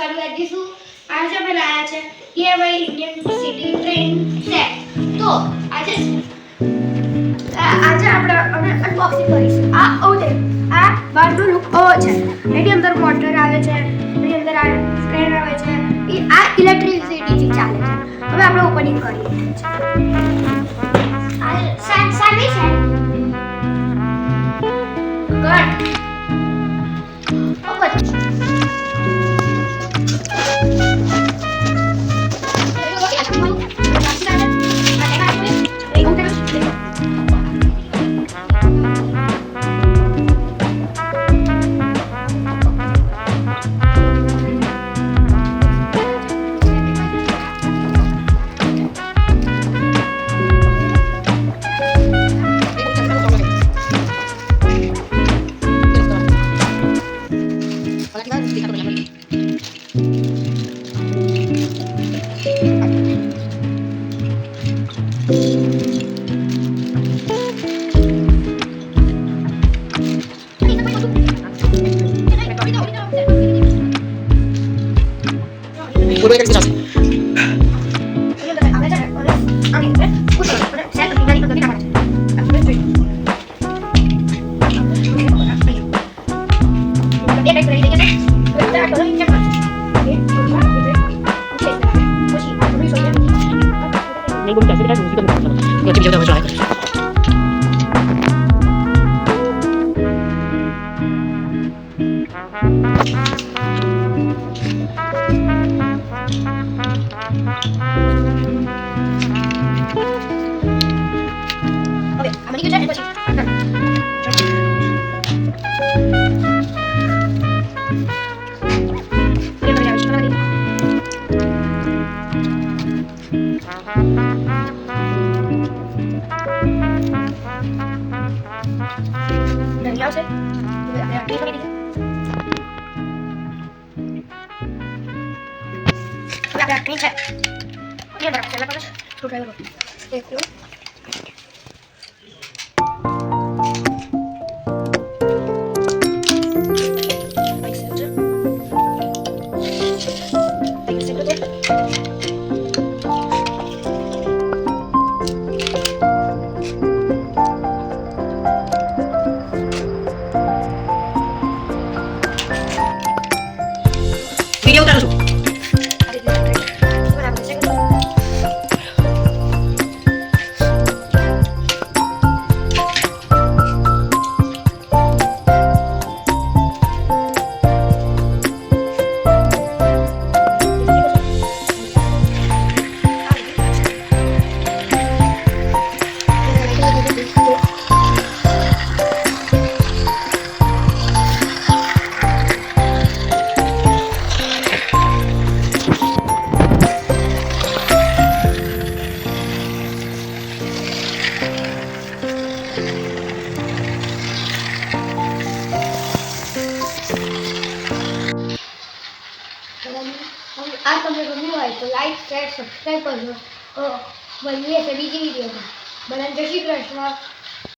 તમારી વાત દીશું આજે અમે લાયા છે DIY Indian city train set. તો આજે આપણે અનબોક્સિંગ કરીશું. આ બહારનો લુક છે. એની અંદર મોટર આવે છે, એની અંદર આ સ્ક્રેન આવે છે. આ ઇલેક્ટ્રિસિટીથી ચાલે છે. હવે આપણે ઓપનિંગ કરીએ. સામે છે ગટ ઓપન. Video udah langsung. આ તમને ગમ્યું હોય તો લાઈક શેર સબસ્ક્રાઈબ કરજો. મળીએ છે બીજી વિડીયોમાં. બધાને જય શ્રી કૃષ્ણ.